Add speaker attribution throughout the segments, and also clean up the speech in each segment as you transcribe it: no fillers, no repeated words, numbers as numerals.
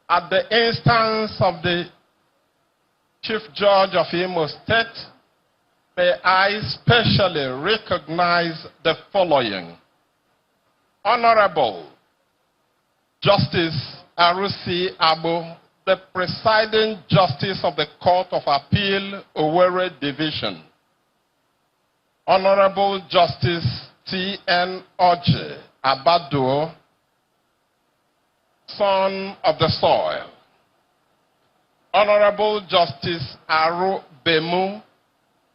Speaker 1: At the instance of the Chief Judge of Imo State, may I specially recognize the following. Honorable Justice Arusi Abo, the presiding justice of the Court of Appeal, Owerri Division. Honorable Justice T.N. Oji Abaduo, son of the soil. Honorable Justice Aru Bemu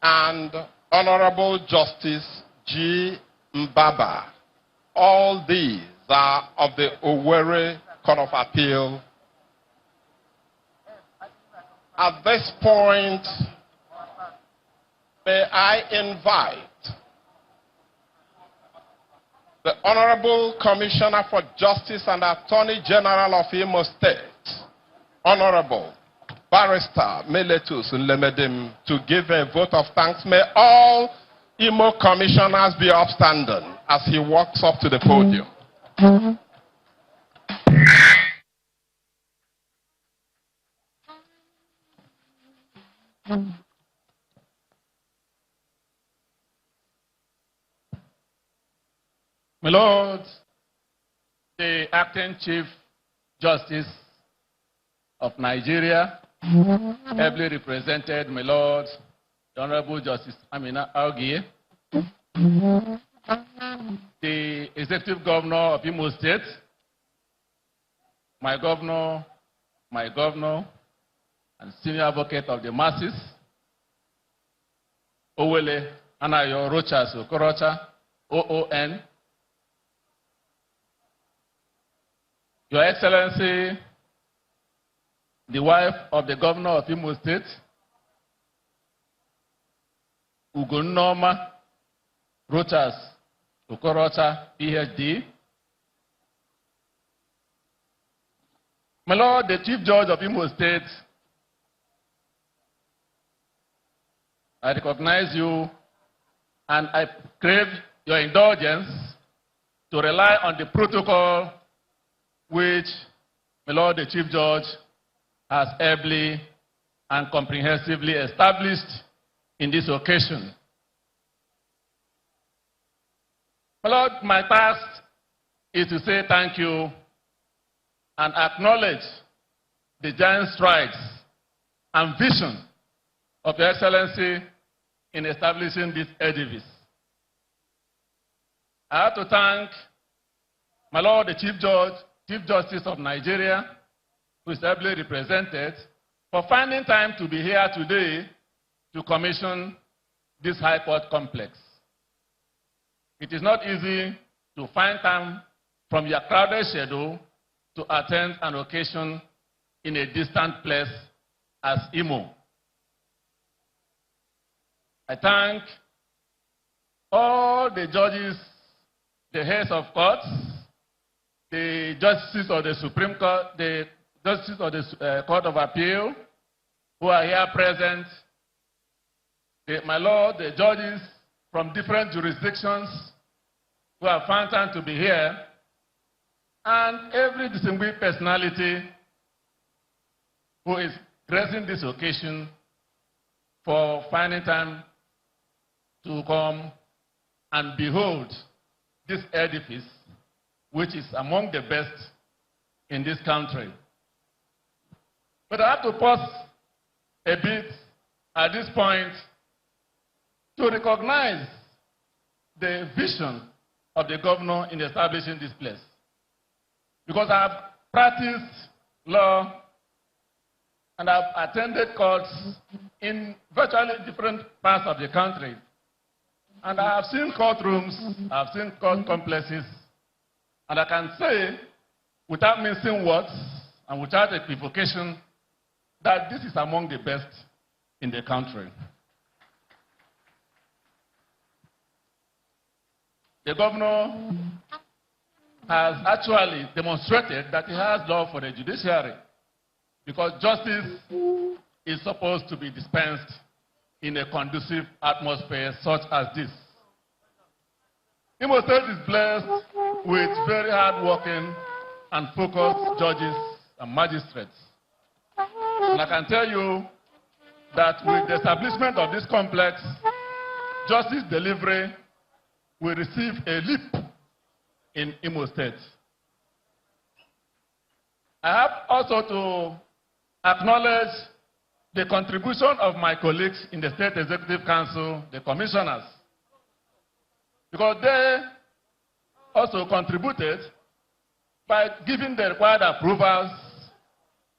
Speaker 1: and Honorable Justice G. Mbaba. All these are of the Owerri Court of Appeal. At this point, may I invite the Honorable Commissioner for Justice and Attorney General of Imo State, Honorable Barrister Meletus Nlemedim, to give a vote of thanks. May all Imo commissioners be upstanding as he walks up to the podium.
Speaker 2: My Lord, the Acting Chief Justice of Nigeria, ably represented, my Lord, the Honorable Justice Amina Augie, the Executive Governor of Imo State, my Governor, and Senior Advocate of the Masses, Owele Anayo Rochas Okorocha, OON, Your Excellency, the wife of the Governor of Imo State, Ugonoma Rochas Okorocha, PhD. My Lord, the Chief Judge of Imo State, I recognize you and I crave your indulgence to rely on the protocol which, my Lord, the Chief Judge has ably and comprehensively established in this occasion. My Lord, my task is to say thank you and acknowledge the giant strides and vision of Your Excellency in establishing this edifice. I have to thank my Lord, the Chief Justice of Nigeria, who is ably represented, for finding time to be here today to commission this High Court complex. It is not easy to find time from your crowded schedule to attend an occasion in a distant place as Imo. I thank all the judges, the heads of courts, the justices of the Supreme Court, the justices of the Court of Appeal who are here present, my Lord, the judges from different jurisdictions who have found time to be here, and every distinguished personality who is gracing this occasion for finding time to come and behold this edifice, which is among the best in this country. But I have to pause a bit at this point to recognize the vision of the governor in establishing this place. Because I have practiced law and I've attended courts in virtually different parts of the country. And I have seen courtrooms, I have seen court complexes, and I can say, without mincing words and without equivocation, that this is among the best in the country. The governor has actually demonstrated that he has love for the judiciary, because justice is supposed to be dispensed in a conducive atmosphere such as this. Imo State is blessed with very hardworking and focused judges and magistrates. And I can tell you that with the establishment of this complex, justice delivery will receive a leap in Imo State. I have also to acknowledge the contribution of my colleagues in the State Executive Council, the commissioners, because they also contributed by giving the required approvals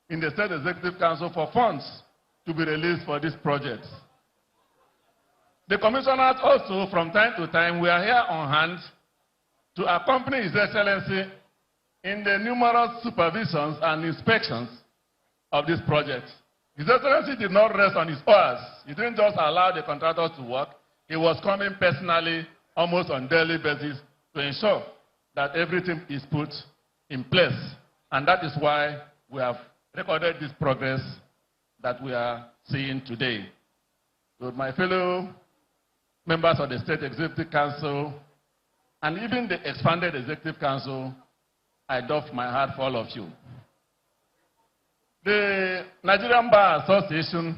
Speaker 2: in the State Executive Council for funds to be released for this project. The commissioners also, from time to time, we are here on hand to accompany His Excellency in the numerous supervisions and inspections of this project. His Excellency did not rest on his oars. He didn't just allow the contractors to work. He was coming personally, almost on a daily basis, to ensure that everything is put in place. And that is why we have recorded this progress that we are seeing today. So my fellow members of the State Executive Council, and even the expanded Executive Council, I doff my hat for all of you. The Nigerian Bar Association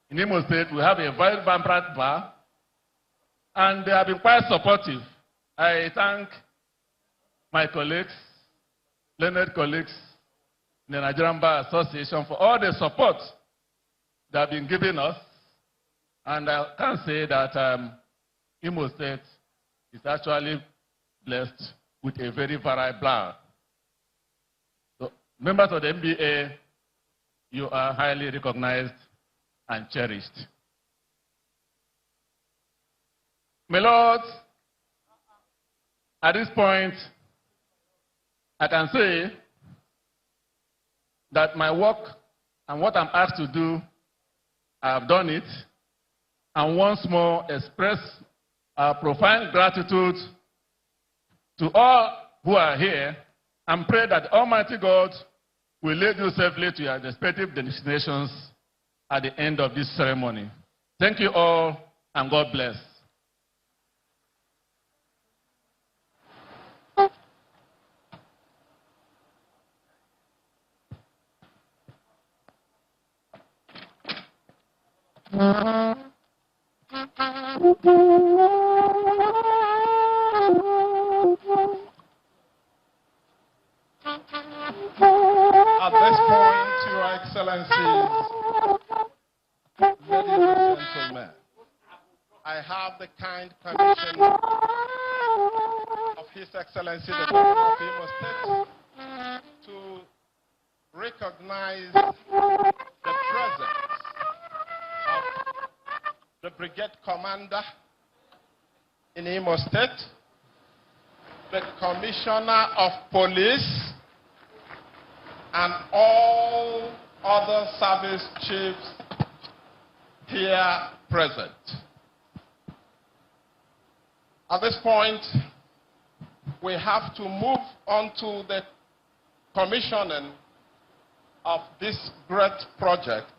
Speaker 2: in Imo State, we have a very vibrant bar, and they have been quite supportive. I thank my colleagues, learned colleagues in the Nigerian Bar Association for all the support they have been giving us. And I can say that Imo State is actually blessed with a very varied bar. So, members of the NBA, you are highly recognized and cherished. My lords, at this point, I can say that my work and what I'm asked to do, I have done it, and once more express our profound gratitude to all who are here, and pray that Almighty God will lead you safely to your respective destinations at the end of this ceremony. Thank you all, and God bless.
Speaker 1: At this point, Your Excellencies, ladies and gentlemen, I have the kind permission of His Excellency the Governor of Imo State to recognize the presence of the Brigade Commander in Imo State, the Commissioner of Police, and all other service chiefs here present. At this point, we have to move on to the commissioning of this great project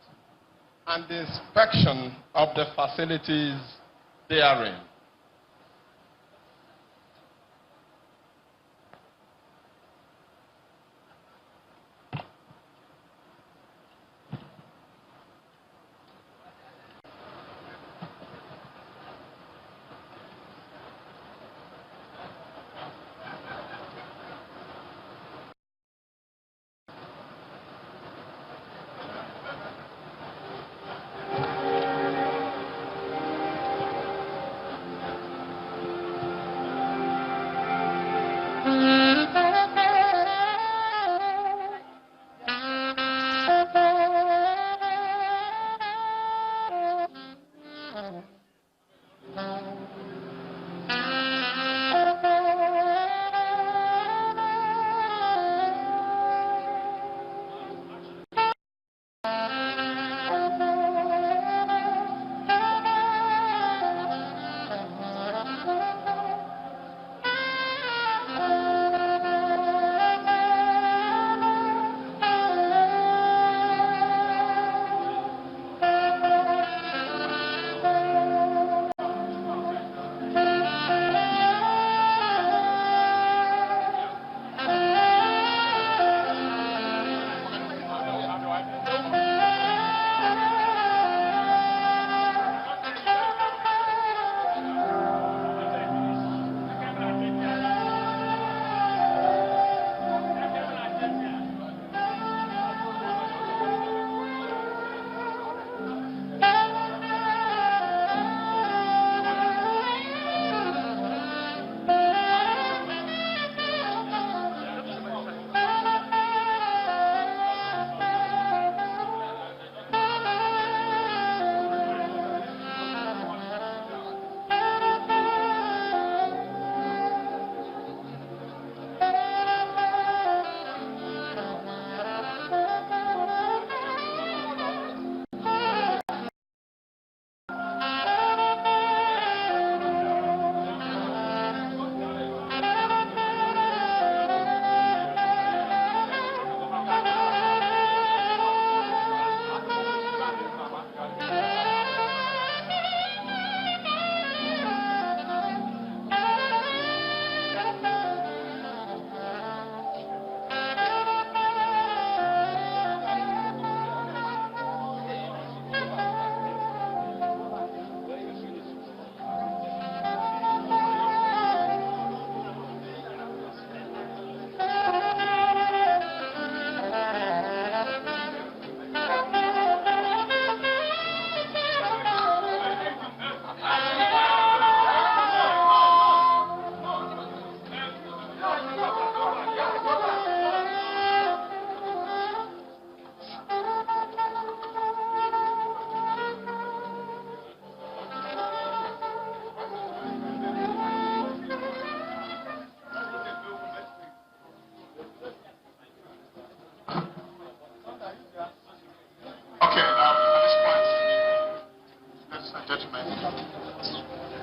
Speaker 1: and the inspection of the facilities therein.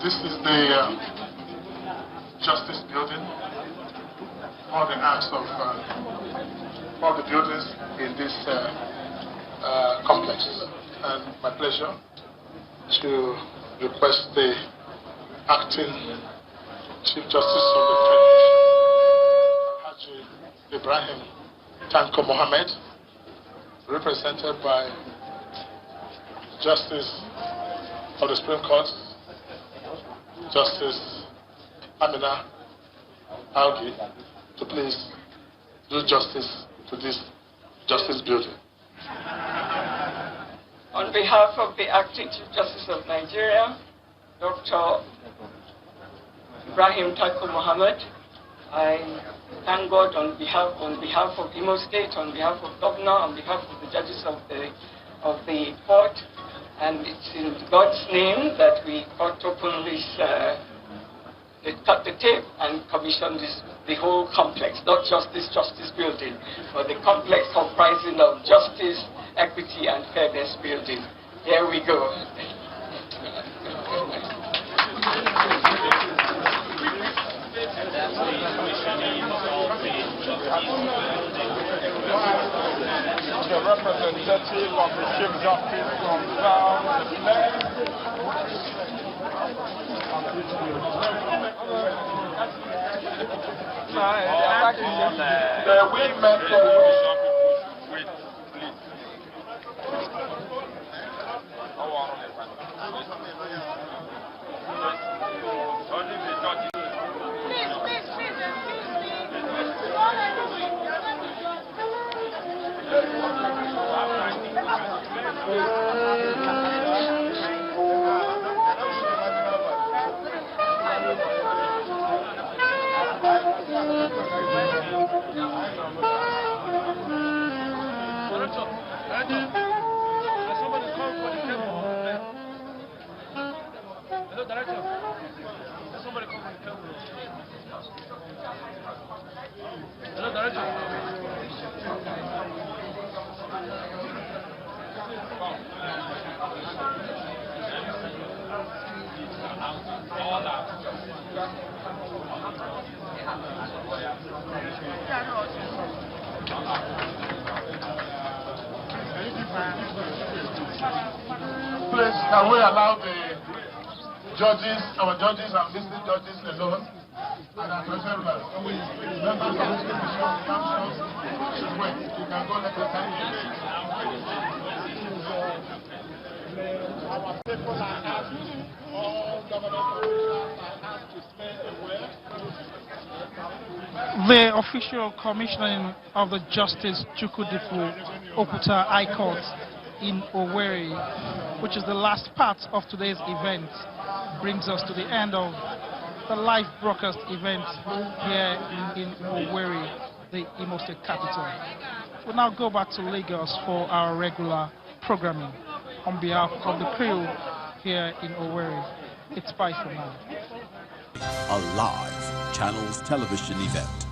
Speaker 3: This is the Justice Building, all the acts of all the buildings in this complex. And my pleasure to request the acting Chief Justice of the Federation, Haji Ibrahim Tanko Mohammed, represented by Justice of the Supreme Court, Justice Amina Algi, to please do justice to this Justice Building.
Speaker 4: On behalf of the Acting Chief Justice of Nigeria, Dr. Ibrahim Tanko Mohammed, I thank God on behalf of Imo State, on behalf of Governor, on behalf of the judges of the court, and it's in God's name that we cut open this, cut the tape and commission the whole complex, not just this Justice Building, but the complex comprising of justice, equity, and fairness building. Here we go.
Speaker 1: The representative of the Chief Justice from down left. The women wait, please.
Speaker 3: Please, can we allow the judges, our judges and visiting judges alone, and our members of this commission, councils, should wait. You can go let the time. Our people are asked, all government officials are asked to stay away.
Speaker 5: The official commissioning of the Justice Chukwudifu Oputa High Court in Owerri, which is the last part of today's event, brings us to the end of the live broadcast event here in Owerri, the Imo State capital. We'll now go back to Lagos for our regular programming. On behalf of the crew here in Owerri, it's bye for now.
Speaker 6: A live Channels television event.